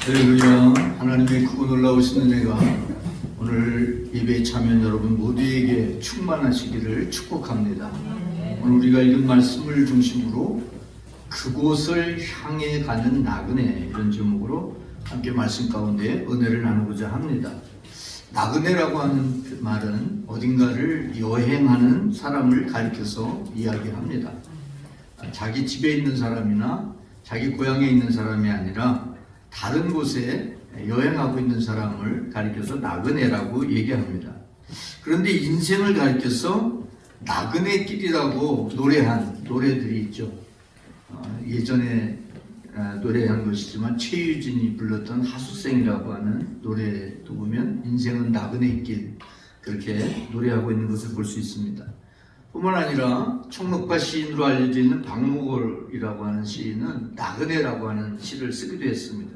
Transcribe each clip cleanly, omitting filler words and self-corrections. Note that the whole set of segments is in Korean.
할렐루야. 하나님의 크고 놀라우신 은혜가 오늘 예배에 참여한 여러분 모두에게 충만하시기를 축복합니다. 오늘 우리가 읽은 말씀을 중심으로 그곳을 향해 가는 나그네, 이런 제목으로 함께 말씀 가운데 은혜를 나누고자 합니다. 나그네라고 하는 말은 어딘가를 여행하는 사람을 가리켜서 이야기합니다. 자기 집에 있는 사람이나 자기 고향에 있는 사람이 아니라 다른 곳에 여행하고 있는 사람을 가리켜서 나그네라고 얘기합니다. 그런데 인생을 가리켜서 나그네길이라고 노래한 노래들이 있죠. 예전에 노래한 것이지만 최유진이 불렀던 하수생이라고 하는 노래도 보면 인생은 나그네길, 그렇게 노래하고 있는 것을 볼 수 있습니다. 뿐만 아니라 총록파 시인으로 알려져 있는 박목월이라고 하는 시인은 나그네라고 하는 시를 쓰기도 했습니다.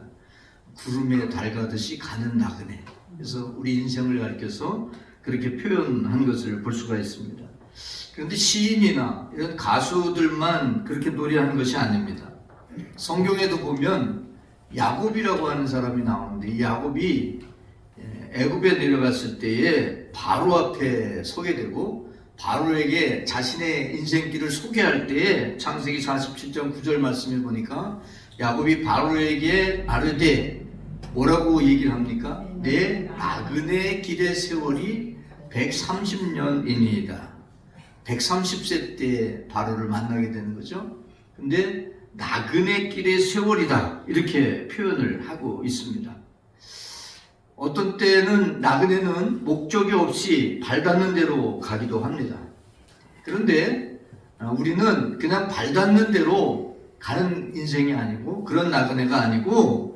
구름에 달 가듯이 가는 나그네. 그래서 우리 인생을 가리켜서 그렇게 표현한 것을 볼 수가 있습니다. 그런데 시인이나 이런 가수들만 그렇게 노래하는 것이 아닙니다. 성경에도 보면 야곱이라고 하는 사람이 나오는데, 이 야곱이 애굽에 내려갔을 때에 바로 앞에 서게 되고 바로에게 자신의 인생길을 소개할 때에 창세기 47장 9절 말씀에 보니까 야곱이 바로에게 아뢰되 뭐라고 얘기를 합니까? 내 나그네 길의 세월이 130년이니이다. 130세 때 바로를 만나게 되는 거죠. 근데 나그네 길의 세월이다, 이렇게 표현을 하고 있습니다. 어떤 때는 나그네는 목적이 없이 발 닿는 대로 가기도 합니다. 그런데 우리는 그냥 발 닿는 대로 가는 인생이 아니고, 그런 나그네가 아니고,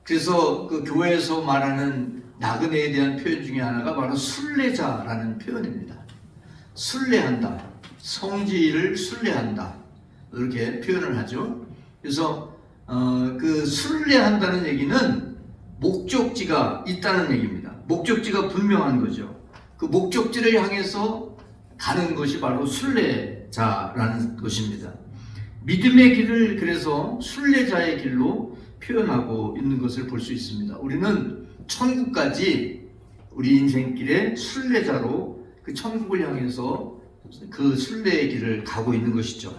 그래서 그 교회에서 말하는 나그네에 대한 표현 중에 하나가 바로 순례자라는 표현입니다. 순례한다, 성지를 순례한다, 이렇게 표현을 하죠. 그래서 그 순례한다는 얘기는 목적지가 있다는 얘기입니다. 목적지가 분명한 거죠. 그 목적지를 향해서 가는 것이 바로 순례자라는 것입니다. 믿음의 길을 그래서 순례자의 길로 표현하고 있는 것을 볼 수 있습니다. 우리는 천국까지 우리 인생길의 순례자로 그 천국을 향해서 그 순례의 길을 가고 있는 것이죠.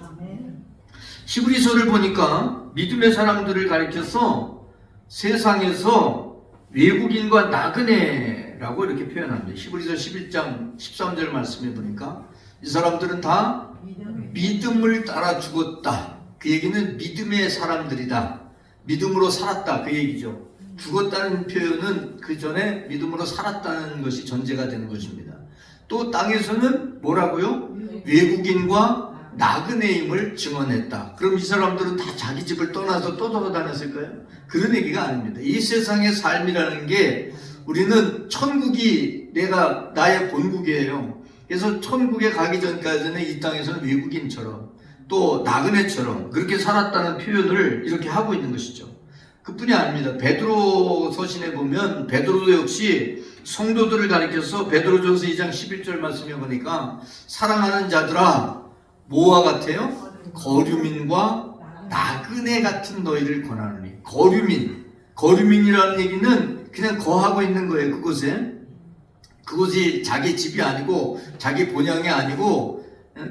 히브리서를 보니까 믿음의 사람들을 가리켜서 세상에서 외국인과 나그네라고 이렇게 표현합니다. 히브리서 11장 13절 말씀에 보니까 이 사람들은 다 믿음을 따라 죽었다. 그 얘기는 믿음의 사람들이다. 믿음으로 살았다, 그 얘기죠. 죽었다는 표현은 그 전에 믿음으로 살았다는 것이 전제가 되는 것입니다. 또 땅에서는 뭐라고요? 외국인과 나그네임을 증언했다. 그럼 이 사람들은 다 자기 집을 떠나서 또 돌아다녔을까요? 그런 얘기가 아닙니다. 이 세상의 삶이라는 게 우리는 천국이 나의 본국이에요. 그래서 천국에 가기 전까지는 이 땅에서는 외국인처럼 또 나그네처럼 그렇게 살았다는 표현을 이렇게 하고 있는 것이죠. 그뿐이 아닙니다. 베드로 서신에 보면 베드로도 역시 성도들을 가리켜서 베드로전서 2장 11절 말씀에 보니까 사랑하는 자들아, 뭐와 같아요? 거류민과 나그네 같은 너희를 권하노니. 거류민이라는 얘기는 그냥 거하고 있는 거예요. 그곳이 자기 집이 아니고 자기 본향이 아니고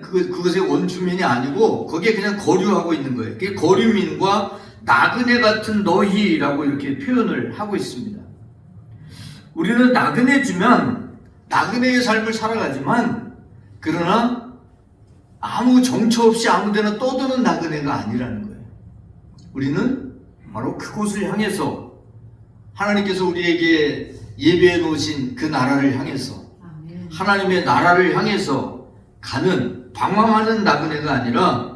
그것의 원주민이 아니고 거기에 그냥 거류하고 있는 거예요. 그게 거류민과 나그네 같은 너희라고 이렇게 표현을 하고 있습니다. 우리는 나그네지만 나그네의 삶을 살아가지만, 그러나 아무 정처 없이 아무 데나 떠드는 나그네가 아니라는 거예요. 우리는 바로 그곳을 향해서 하나님께서 우리에게 예배해 놓으신 그 나라를 향해서, 하나님의 나라를 향해서 가는, 방황하는 나그네가 아니라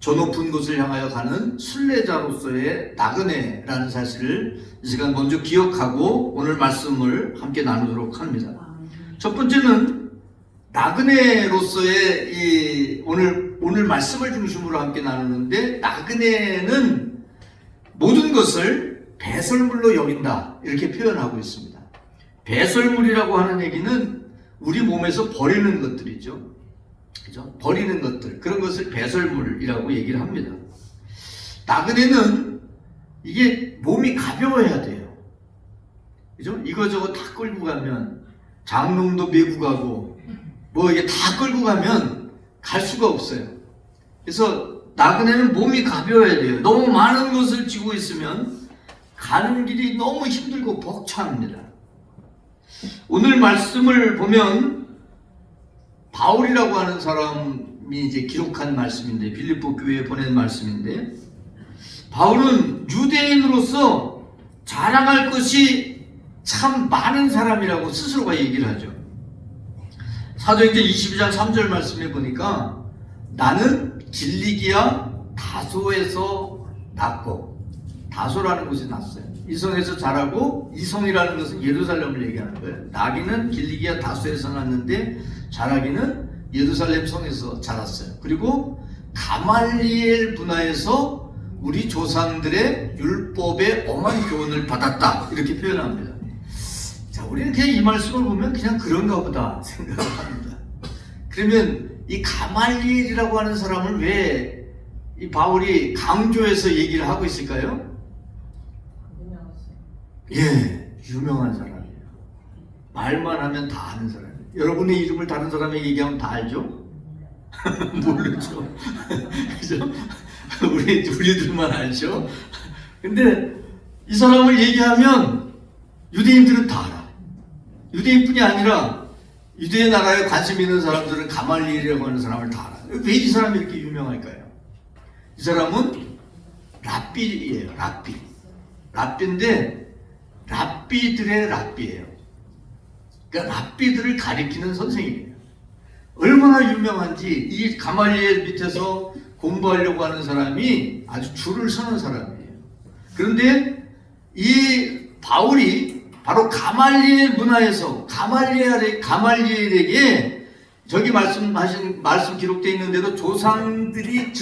저 높은 곳을 향하여 가는 순례자로서의 나그네라는 사실을 이 시간 먼저 기억하고 오늘 말씀을 함께 나누도록 합니다. 첫 번째는 나그네로서의 오늘 말씀을 중심으로 함께 나누는데, 나그네는 모든 것을 배설물로 여긴다, 이렇게 표현하고 있습니다. 배설물이라고 하는 얘기는 우리 몸에서 버리는 것들이죠. 그죠? 버리는 것들, 그런 것을 배설물이라고 얘기를 합니다. 나그네는 이게 몸이 가벼워야 돼요. 그죠? 이거저거 다 끌고 가면 장롱도 메고 가고 뭐 이게 다 끌고 가면 갈 수가 없어요. 그래서 나그네는 몸이 가벼워야 돼요. 너무 많은 것을 쥐고 있으면 가는 길이 너무 힘들고 벅차합니다. 오늘 말씀을 보면 바울이라고 하는 사람이 이제 기록한 말씀인데, 빌립보 교회에 보낸 말씀인데, 바울은 유대인으로서 자랑할 것이 참 많은 사람이라고 스스로가 얘기를 하죠. 사도행전 22장 3절 말씀에 보니까 나는 길리기아 다소에서 났고, 다소라는 곳에 났어요. 이성에서 자라고, 이성이라는 것은 예루살렘을 얘기하는 거예요. 나기는 길리기아 다소에서 났는데 자라기는 예루살렘 성에서 자랐어요. 그리고 가말리엘 문화에서 우리 조상들의 율법의 엄한 교훈을 받았다, 이렇게 표현합니다. 자, 우리는 그냥 이 말씀을 보면 그냥 그런가 보다 생각을 합니다. 그러면 이 가말리엘이라고 하는 사람을 왜 이 바울이 강조해서 얘기를 하고 있을까요? 예, 유명한 사람이에요. 말만 하면 다 아는 사람이에요. 여러분의 이름을 다른 사람에게 얘기하면 다 알죠? 모르죠. 그죠? 우리들만 알죠? 근데 이 사람을 얘기하면 유대인들은 다 알아. 유대인뿐이 아니라 유대의 나라에 관심 있는 사람들은 가말리엘이라고 하는 사람을 다 알아. 왜 이 사람이 이렇게 유명할까요? 이 사람은 랍비예요. 랍비인데 랍비들의 랍비예요. 그러니까 랍비들을 가리키는 선생님이에요. 얼마나 유명한지 이 가말리엘 밑에서 공부하려고 하는 사람이 아주 줄을 서는 사람이에요. 그런데 이 바울이 바로 가말리엘 문화에서 가말리엘에게 저기 말씀 기록되어 있는 대로 조상들의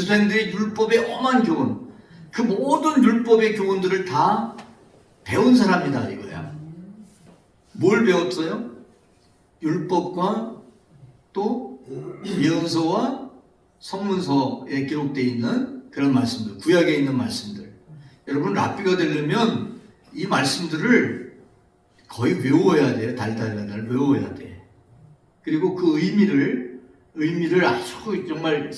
율법의 엄한 교훈, 그 모든 율법의 교훈들을 다 배운 사람이다 이거야. 뭘 배웠어요? 율법과 또 예언서와 성문서에 기록되어 있는 그런 말씀들, 구약에 있는 말씀들. 여러분 랍비가 되려면 이 말씀들을 거의 외워야 돼요. 달달달 외워야 돼. 그리고 그 의미를 정말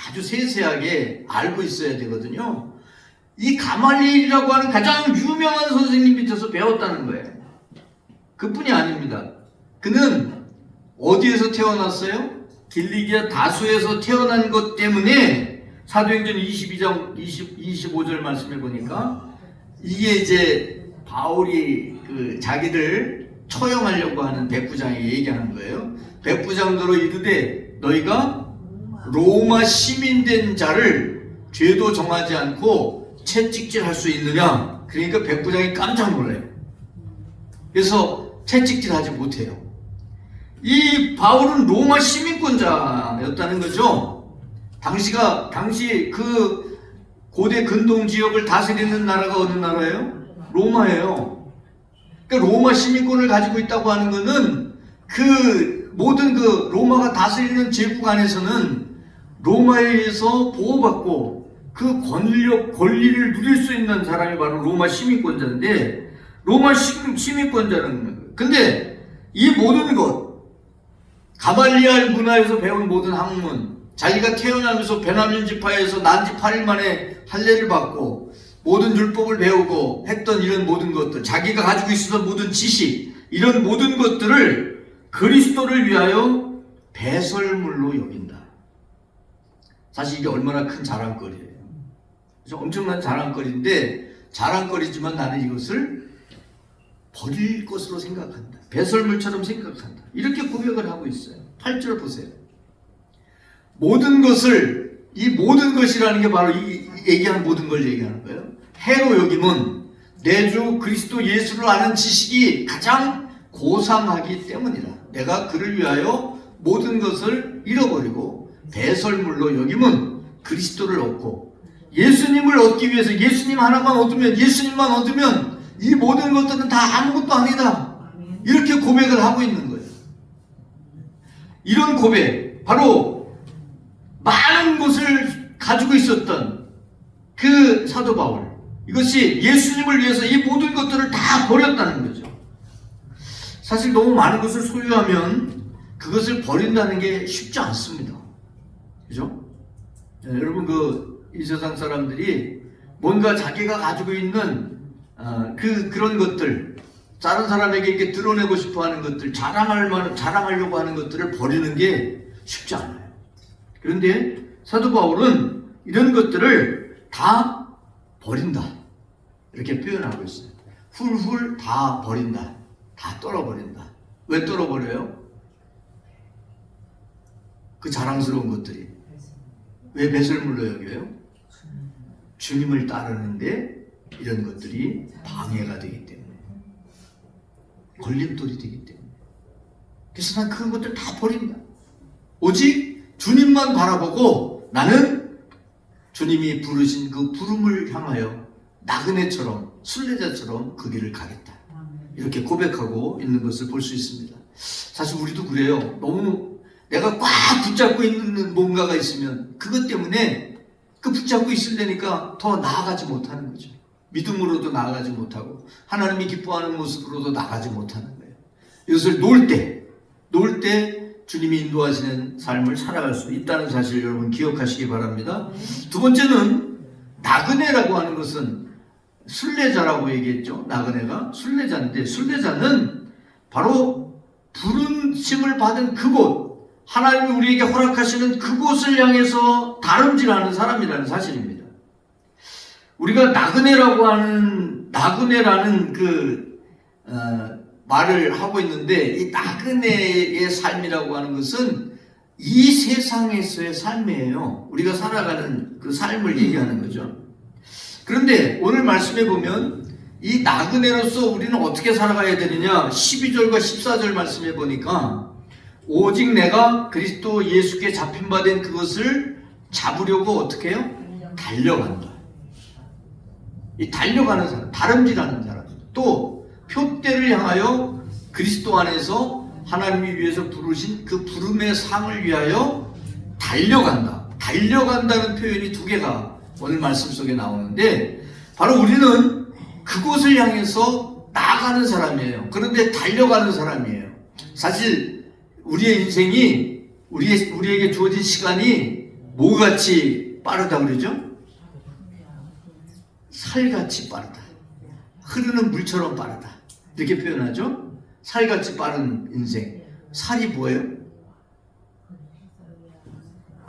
아주 세세하게 알고 있어야 되거든요. 이 가말리엘이라고 하는 가장 유명한 선생님 밑에서 배웠다는 거예요. 그뿐이 아닙니다. 그는 어디에서 태어났어요? 길리기아 다소에서 태어난 것 때문에 사도행전 22장 25절 말씀해 보니까 이게 이제 바울이 자기를 처형하려고 하는 백부장에게 얘기하는 거예요. 백부장대로 이르되 너희가 로마 시민된 자를 죄도 정하지 않고 채찍질할 수 있느냐? 그러니까 백부장이 깜짝 놀라요. 그래서 채찍질하지 못해요. 이 바울은 로마 시민권자였다는 거죠. 당시 그 고대 근동 지역을 다스리는 나라가 어느 나라예요? 로마예요. 그러니까 로마 시민권을 가지고 있다고 하는 것은 모든 로마가 다스리는 제국 안에서는 로마에 의해서 보호받고 그 권리를 누릴 수 있는 사람이 바로 로마 시민권자인데, 로마 시민권자라는 거예요. 근데 이 모든 것, 가말리엘 문화에서 배운 모든 학문, 자기가 태어나면서 베냐민 지파에서 난지 8일 만에 할례를 받고 모든 율법을 배우고 했던 이런 모든 것들, 자기가 가지고 있었던 모든 지식, 이런 모든 것들을 그리스도를 위하여 배설물로 여긴다. 사실 이게 얼마나 큰 자랑거리예요. 그래서 엄청난 자랑거리인데, 자랑거리지만 나는 이것을 버릴 것으로 생각한다. 배설물처럼 생각한다. 이렇게 고백을 하고 있어요. 8절 보세요. 이 모든 것이라는 게 바로 얘기하는 모든 걸 얘기하는 거예요. 해로 여김은 내 주 그리스도 예수를 아는 지식이 가장 고상하기 때문이라. 내가 그를 위하여 모든 것을 잃어버리고 배설물로 여김은 그리스도를 얻고, 예수님을 얻기 위해서 예수님만 얻으면 이 모든 것들은 다 아무것도 아니다. 이렇게 고백을 하고 있는 거예요. 이런 고백, 바로 많은 것을 가지고 있었던 그 사도 바울, 이것이 예수님을 위해서 이 모든 것들을 다 버렸다는 거죠. 사실 너무 많은 것을 소유하면 그것을 버린다는 게 쉽지 않습니다. 그죠? 네, 여러분 이 세상 사람들이 뭔가 자기가 가지고 있는 그런 것들, 다른 사람에게 이렇게 드러내고 싶어하는 것들, 자랑하려고 하는 것들을 버리는 게 쉽지 않아요. 그런데 사도 바울은 이런 것들을 다 버린다 이렇게 표현하고 있어요. 훌훌 다 버린다, 다 떨어버린다. 왜 떨어버려요? 그 자랑스러운 것들이 왜 배설물로 여겨요? 주님을 따르는데 이런 것들이 방해가 되기 때문에, 걸림돌이 되기 때문에. 그래서 난 그런 것들 다 버린다. 오직 주님만 바라보고 나는 주님이 부르신 그 부름을 향하여 나그네처럼, 순례자처럼 그 길을 가겠다. 이렇게 고백하고 있는 것을 볼 수 있습니다. 사실 우리도 그래요. 너무 내가 꽉 붙잡고 있는 뭔가가 있으면 그것 때문에 그 붙잡고 있으려니까 더 나아가지 못하는 거죠. 믿음으로도 나아가지 못하고 하나님이 기뻐하는 모습으로도 나아가지 못하는 거예요. 이것을 놓을 때 주님이 인도하시는 삶을 살아갈 수 있다는 사실을 여러분 기억하시기 바랍니다. 두 번째는 나그네라고 하는 것은 순례자라고 얘기했죠. 나그네가 순례자인데, 순례자는 바로 부름심을 받은 그곳, 하나님이 우리에게 허락하시는 그곳을 향해서 다름질하는 사람이라는 사실입니다. 우리가 나그네라는 말을 하고 있는데, 이 나그네의 삶이라고 하는 것은 이 세상에서의 삶이에요. 우리가 살아가는 그 삶을 얘기하는 거죠. 그런데 오늘 말씀해 보면 이 나그네로서 우리는 어떻게 살아가야 되느냐, 12절과 14절 말씀해 보니까 오직 내가 그리스도 예수께 잡힌 바 된 그것을 잡으려고 어떻게 해요? 달려간다. 이 달려가는 사람, 다름질하는 사람, 또 표대를 향하여 그리스도 안에서 하나님이 위해서 부르신 그 부름의 상을 위하여 달려간다. 달려간다는 표현이 두 개가 오늘 말씀 속에 나오는데, 바로 우리는 그곳을 향해서 나아가는 사람이에요. 그런데 달려가는 사람이에요. 사실 우리의 인생이, 우리에게 주어진 시간이 뭐같이 빠르다 그러죠? 살같이 빠르다. 흐르는 물처럼 빠르다. 이렇게 표현하죠? 살같이 빠른 인생. 살이 뭐예요?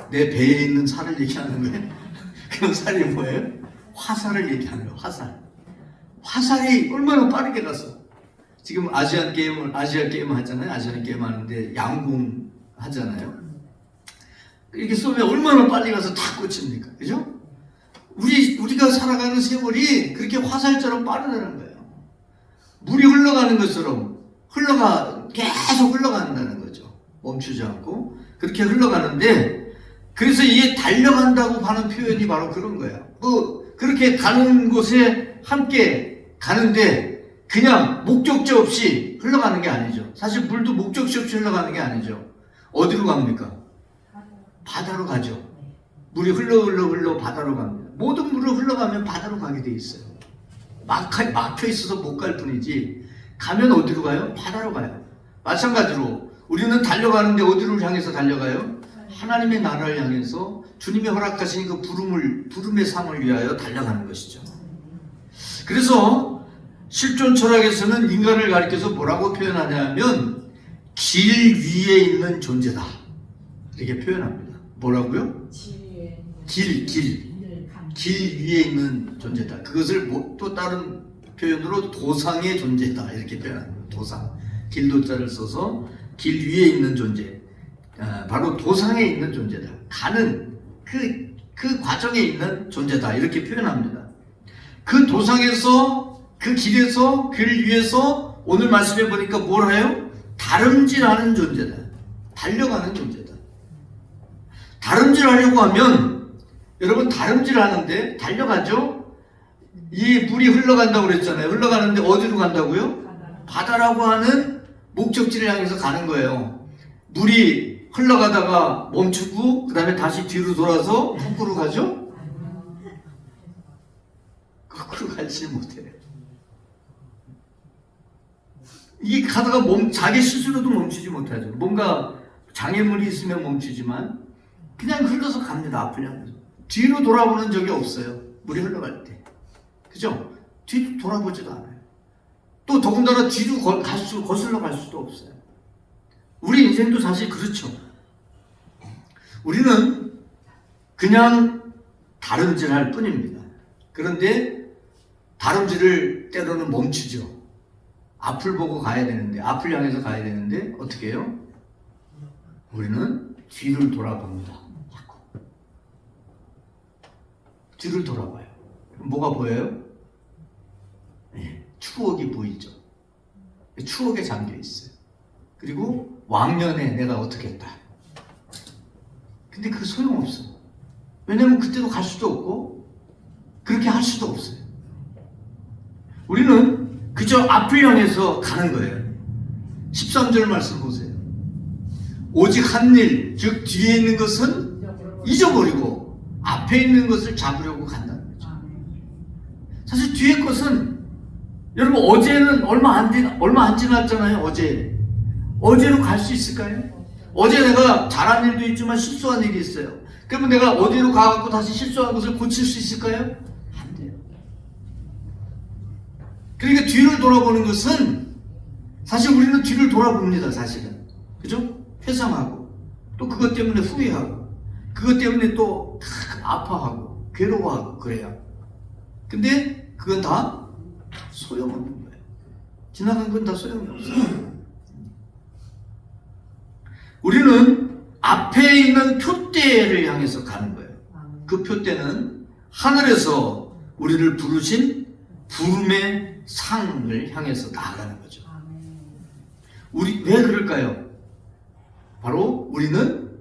내 배에 있는 살을 얘기하는 거예요? 그럼 살이 뭐예요? 화살을 얘기하는 거예요. 화살이 얼마나 빠르게 갔어. 지금 아시안 게임 하잖아요. 아시안 게임 하는데 양궁 하잖아요. 이렇게 쏘면 얼마나 빨리 가서 다 꽂힙니까? 그죠? 우리가 살아가는 세월이 그렇게 화살처럼 빠르다는 거예요. 물이 흘러가는 것처럼 계속 흘러간다는 거죠. 멈추지 않고 그렇게 흘러가는데, 그래서 이게 달려간다고 하는 표현이 바로 그런 거예요. 그렇게 가는 곳에 함께 가는데 그냥 목적지 없이 흘러가는 게 아니죠. 사실 물도 목적지 없이 흘러가는 게 아니죠. 어디로 갑니까? 바다로 가죠. 물이 흘러 바다로 갑니다. 모든 물을 흘러가면 바다로 가게 돼 있어요. 막혀 있어서 못 갈 뿐이지, 가면 어디로 가요? 바다로 가요. 마찬가지로 우리는 달려가는데 어디를 향해서 달려가요? 하나님의 나라를 향해서 주님이 허락하신 그 부름의 상을 위하여 달려가는 것이죠. 그래서 실존 철학에서는 인간을 가리켜서 뭐라고 표현하냐면 길 위에 있는 존재다 이렇게 표현합니다. 뭐라고요? 길 위에 있는 존재다. 그것을 또 다른 표현으로 도상의 존재다 이렇게 표현합니다. 도상, 길도자를 써서 길 위에 있는 존재, 바로 도상에 있는 존재다. 가는 그 과정에 있는 존재다 이렇게 표현합니다. 그 도상에서, 그 길에서, 길 위에서 오늘 말씀해 보니까 뭘 해요? 다름질하는 존재다. 달려가는 존재다. 다름질하려고 하면, 여러분 다름질하는데 달려가죠? 이 물이 흘러간다고 그랬잖아요. 흘러가는데 어디로 간다고요? 바다라고 하는 목적지를 향해서 가는 거예요. 물이 흘러가다가 멈추고 그 다음에 다시 뒤로 돌아서 거꾸로 가죠? 거꾸로 가지 못해요. 이게 가다가 자기 스스로도 멈추지 못하죠. 뭔가 장애물이 있으면 멈추지만 그냥 흘러서 갑니다. 앞을 향해서. 뒤로 돌아보는 적이 없어요. 물이 흘러갈 때. 그죠? 뒤로 돌아보지도 않아요. 또 더군다나 뒤로 거슬러 갈 수도 없어요. 우리 인생도 사실 그렇죠. 우리는 그냥 다름질할 뿐입니다. 그런데 다름질을 때로는 멈추죠. 앞을 보고 가야 되는데, 앞을 향해서 가야 되는데 어떻게 해요? 우리는 뒤를 돌아봅니다. 자꾸. 뒤를 돌아봐요. 뭐가 보여요? 네, 추억이 보이죠. 추억에 잠겨 있어요. 그리고 왕년에 내가 어떻게 했다. 근데 그거 소용없어. 왜냐면 그때도 갈 수도 없고 그렇게 할 수도 없어요. 우리는 그저 앞을 향해서 가는 거예요. 13절 말씀 보세요. 오직 한 일, 즉 뒤에 있는 것은 잊어버리고 앞에 있는 것을 잡으려고 간다는 거죠. 사실 뒤에 것은 여러분 어제는 얼마 안 지났잖아요. 어제로 갈 수 있을까요? 어제 내가 잘한 일도 있지만 실수한 일이 있어요. 그러면 내가 어디로 가갖고 다시 실수한 것을 고칠 수 있을까요? 안 돼요. 그러니까 뒤를 돌아보는 것은 사실 우리는 뒤를 돌아봅니다. 사실은. 그죠? 회상하고 또 그것 때문에 후회하고 그것 때문에 또 아파하고 괴로워하고 그래요. 근데 그건 다 소용없는 거예요. 지나간 건 다 소용이 없어요. 우리는 앞에 있는 표대를 향해서 가는 거예요. 그 표대는 하늘에서 우리를 부르신 부름의 상을 향해서 나아가는 거죠. 우리 왜 그럴까요? 바로 우리는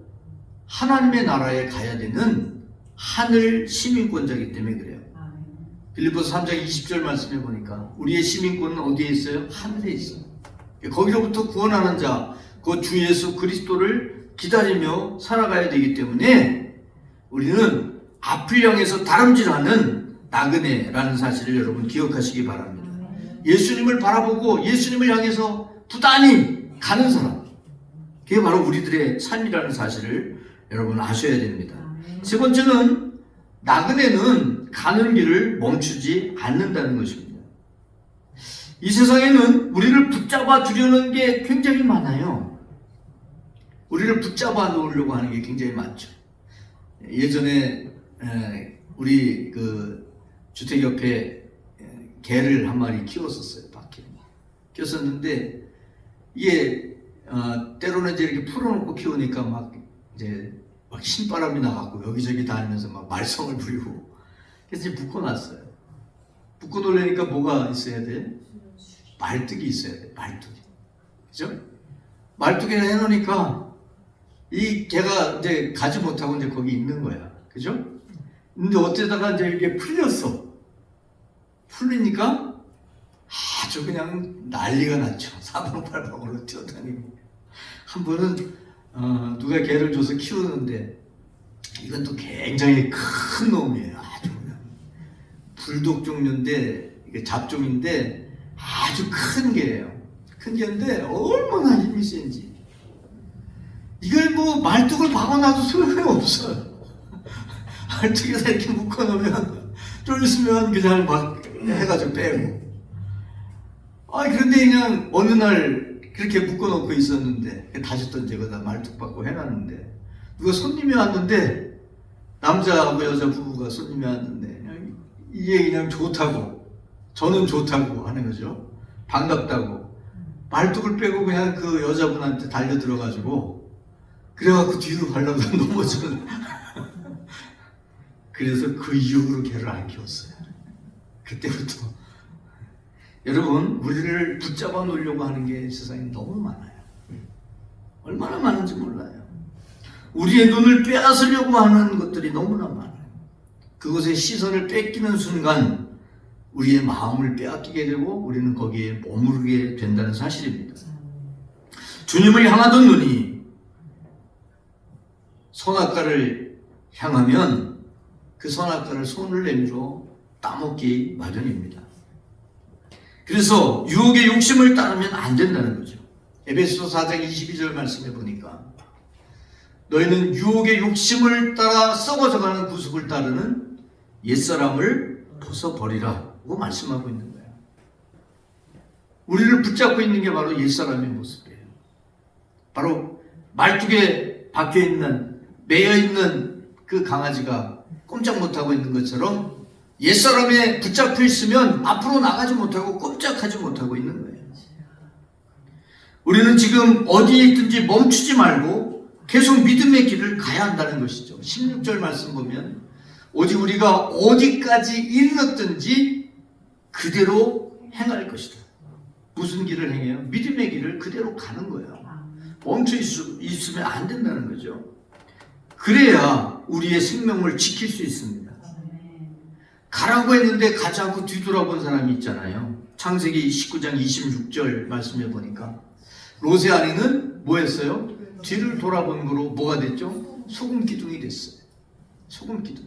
하나님의 나라에 가야 되는 하늘 시민권자이기 때문에 그래요. 빌립보서 3장 20절 말씀해 보니까 우리의 시민권은 어디에 있어요? 하늘에 있어요. 거기로부터 구원하는 자, 그 주 예수 그리스도를 기다리며 살아가야 되기 때문에 우리는 앞을 향해서 다름질하는 나그네라는 사실을 여러분 기억하시기 바랍니다. 예수님을 바라보고 예수님을 향해서 부단히 가는 사람, 그게 바로 우리들의 삶이라는 사실을 여러분 아셔야 됩니다. 세 번째는 나그네는 가는 길을 멈추지 않는다는 것입니다. 이 세상에는 우리를 붙잡아 두려는 게 굉장히 많아요. 우리를 붙잡아 놓으려고 하는 게 굉장히 많죠. 예전에 우리 그 주택 옆에 개를 한 마리 키웠었어요. 바퀴를 키웠었는데 이게 때로는 이제 이렇게 풀어놓고 키우니까 막 신바람이 나갖고 여기저기 다니면서 막 말썽을 부리고 그래서 이제 묶어놨어요. 묶어놓으려니까 뭐가 있어야 돼? 말뚝이 있어야 돼. 말뚝이. 그죠? 말뚝에 해놓으니까 이 개가 이제 가지 못하고 이제 거기 있는 거야. 그죠? 근데 어쩌다가 이제 이게 풀렸어. 풀리니까 아주 그냥 난리가 났죠. 사방팔방으로 뛰어다니고. 한 번은 누가 개를 줘서 키우는데 이건 또 굉장히 큰 놈이에요. 아주 그냥 불독 종류인데 이게 잡종인데 아주 큰 개예요. 큰 개인데 얼마나 힘이 센지. 이걸 뭐 말뚝을 박아놔도 소용이 없어요. 말뚝에다 이렇게 묶어놓으면 좀 있으면 그냥 막 해가지고 빼고. 그런데 그냥 어느 날 그렇게 묶어놓고 있었는데 다시 또 이제 거기다 말뚝 박고 해놨는데 누가 손님이 왔는데 남자하고 여자 부부가 손님이 왔는데 이게 그냥 좋다고 저는 좋다고 하는 거죠. 반갑다고 말뚝을 빼고 그냥 그 여자분한테 달려 들어가지고 그래갖고 뒤로 가려고 넘어지는. 그래서 그 이후로 개를 안 키웠어요. 그때부터. 여러분, 우리를 붙잡아 놓으려고 하는 게 세상에 너무 많아요. 얼마나 많은지 몰라요. 우리의 눈을 빼앗으려고 하는 것들이 너무나 많아요. 그것의 시선을 뺏기는 순간 우리의 마음을 빼앗기게 되고 우리는 거기에 머무르게 된다는 사실입니다. 주님을 향하던 눈이 선악과를 향하면 그 선악과를 손을 내밀어 따먹기 마련입니다. 그래서 유혹의 욕심을 따르면 안 된다는 거죠. 에베소서 4장 22절 말씀해 보니까 너희는 유혹의 욕심을 따라 썩어져가는 구습을 따르는 옛사람을 벗어버리라고 말씀하고 있는 거예요. 우리를 붙잡고 있는 게 바로 옛사람의 모습이에요. 바로 말뚝에 박혀있는, 매여있는 그 강아지가 꼼짝 못하고 있는 것처럼 옛사람에 붙잡혀 있으면 앞으로 나가지 못하고 꼼짝하지 못하고 있는 거예요. 우리는 지금 어디에 있든지 멈추지 말고 계속 믿음의 길을 가야 한다는 것이죠. 16절 말씀 보면 오직 우리가 어디까지 이르렀든지 그대로 행할 것이다. 무슨 길을 행해요? 믿음의 길을 그대로 가는 거예요. 멈춰 있으면 안 된다는 거죠. 그래야 우리의 생명을 지킬 수 있습니다. 가라고 했는데 가지 않고 뒤돌아본 사람이 있잖아요. 창세기 19장 26절 말씀해 보니까 롯의 아내는 뭐 했어요? 뒤를 돌아본 거로 뭐가 됐죠? 소금 기둥이 됐어요. 소금 기둥.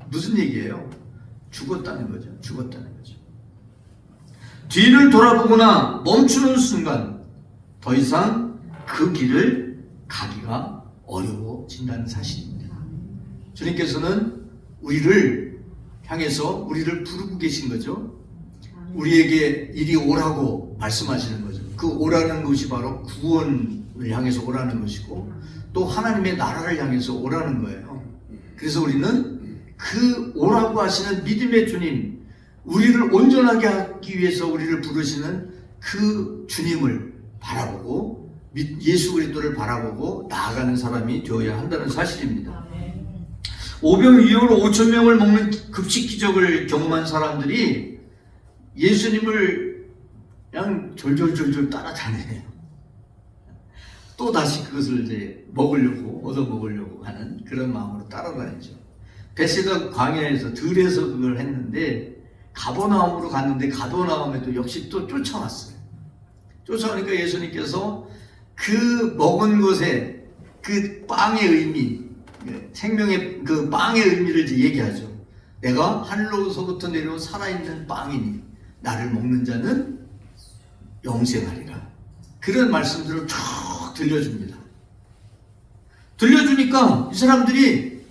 무슨 얘기예요? 죽었다는 거죠. 죽었다는 거죠. 뒤를 돌아보거나 멈추는 순간 더 이상 그 길을 가기가 어려워진다는 사실입니다. 주님께서는 우리를 향해서 우리를 부르고 계신 거죠. 우리에게 이리 오라고 말씀하시는 거죠. 그 오라는 것이 바로 구원을 향해서 오라는 것이고 또 하나님의 나라를 향해서 오라는 거예요. 그래서 우리는 그 오라고 하시는 믿음의 주님, 우리를 온전하게 하기 위해서 우리를 부르시는 그 주님을 바라보고 예수 그리스도를 바라보고 나아가는 사람이 되어야 한다는 사실입니다. 오병이어로 5,000명을 먹는 급식 기적을 경험한 사람들이 예수님을 그냥 졸졸졸졸 따라다녀요. 또 다시 그것을 이제 먹으려고 얻어 먹으려고 하는 그런 마음으로 따라다니죠. 베세다 광야에서 들에서 그걸 했는데 가버나움으로 갔는데 가버나움에도 역시 또 쫓아왔어요. 쫓아오니까 예수님께서 그 먹은 것에 그 빵의 의미, 생명의 그 빵의 의미를 이제 얘기하죠. 내가 하늘로서부터 내려온 살아있는 빵이니 나를 먹는 자는 영생하리라. 그런 말씀들을 쭉 들려줍니다. 들려주니까 이 사람들이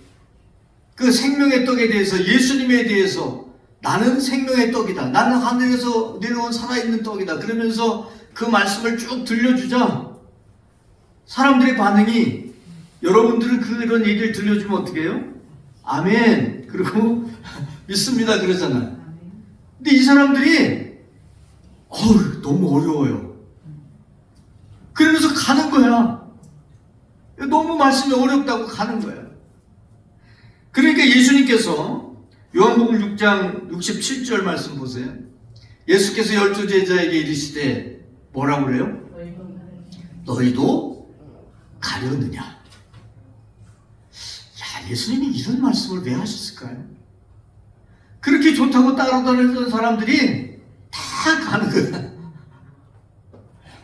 그 생명의 떡에 대해서, 예수님에 대해서 나는 생명의 떡이다, 나는 하늘에서 내려온 살아있는 떡이다 그러면서 그 말씀을 쭉 들려주자 사람들의 반응이, 여러분들은 그런 얘기를 들려주면 어떻게 해요? 아멘 그리고 믿습니다 그러잖아요. 근데 이 사람들이 너무 어려워요. 그러면서 가는 거야. 너무 말씀이 어렵다고 가는 거야. 그러니까 예수님께서 요한복음 6장 67절 말씀 보세요. 예수께서 12제자에게 이르시되 뭐라고 그래요? 너희도 가려느냐? 야, 예수님이 이런 말씀을 왜 하셨을까요? 그렇게 좋다고 따라다니던 사람들이 다 가는 거야.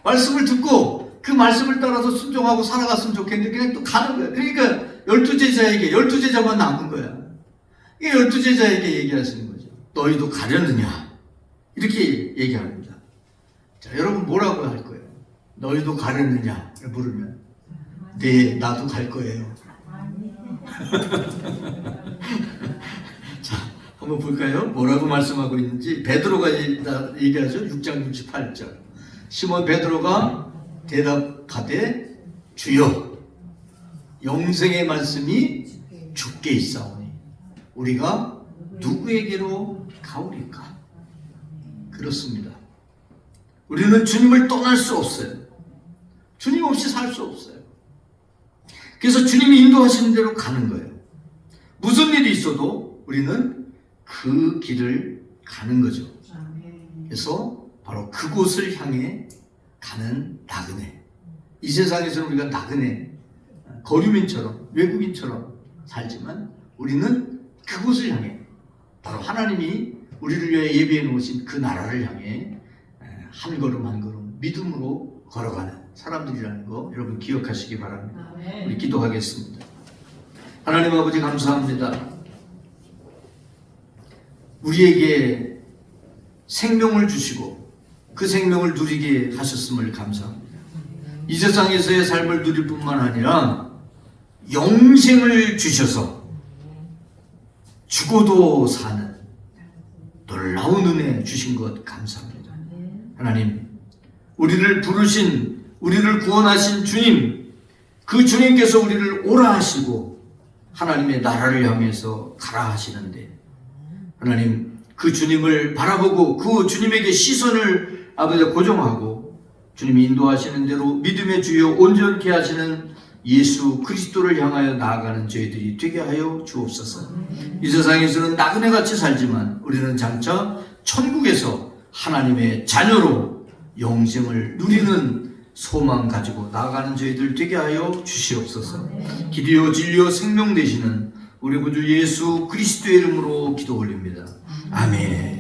말씀을 듣고 그 말씀을 따라서 순종하고 살아갔으면 좋겠는데 그냥 또 가는 거야. 그러니까 12제자만 남은 거야. 이 12제자에게 얘기하시는 거죠. 너희도 가려느냐? 이렇게 얘기합니다. 자, 여러분 뭐라고 할 거예요? 너희도 가려느냐? 물으면 네, 나도 갈 거예요. 자, 한번 볼까요? 뭐라고 말씀하고 있는지. 베드로가 얘기하죠. 6장 68절. 시몬 베드로가 대답하되 주여 영생의 말씀이 주께 있사오니 우리가 누구에게로 가오리까? 그렇습니다. 우리는 주님을 떠날 수 없어요. 주님 없이 살 수 없어요. 그래서 주님이 인도하시는 대로 가는 거예요. 무슨 일이 있어도 우리는 그 길을 가는 거죠. 그래서 바로 그곳을 향해 가는 나그네. 이 세상에서는 우리가 나그네, 거류민처럼, 외국인처럼 살지만 우리는 그곳을 향해, 바로 하나님이 우리를 위해 예비해 놓으신 그 나라를 향해 한 걸음 한 걸음 믿음으로 걸어가는 사람들이라는 거 여러분 기억하시기 바랍니다. 우리 기도하겠습니다. 하나님 아버지 감사합니다. 우리에게 생명을 주시고 그 생명을 누리게 하셨음을 감사합니다. 이 세상에서의 삶을 누릴 뿐만 아니라 영생을 주셔서 죽어도 사는 놀라운 은혜 주신 것 감사합니다. 하나님, 우리를 부르신, 우리를 구원하신 주님, 그 주님께서 우리를 오라 하시고 하나님의 나라를 향해서 가라 하시는데, 하나님, 그 주님을 바라보고 그 주님에게 시선을 아버지 고정하고 주님이 인도하시는 대로 믿음의 주여 온전케 하시는 예수 그리스도를 향하여 나아가는 저희들이 되게 하여 주옵소서. 이 세상에서는 나그네같이 살지만 우리는 장차 천국에서 하나님의 자녀로 영생을 누리는 소망 가지고 나아가는 저희들 되게 하여 주시옵소서. 길이요 진리요 생명 되시는 우리 구주 예수 그리스도의 이름으로 기도 올립니다. 아멘.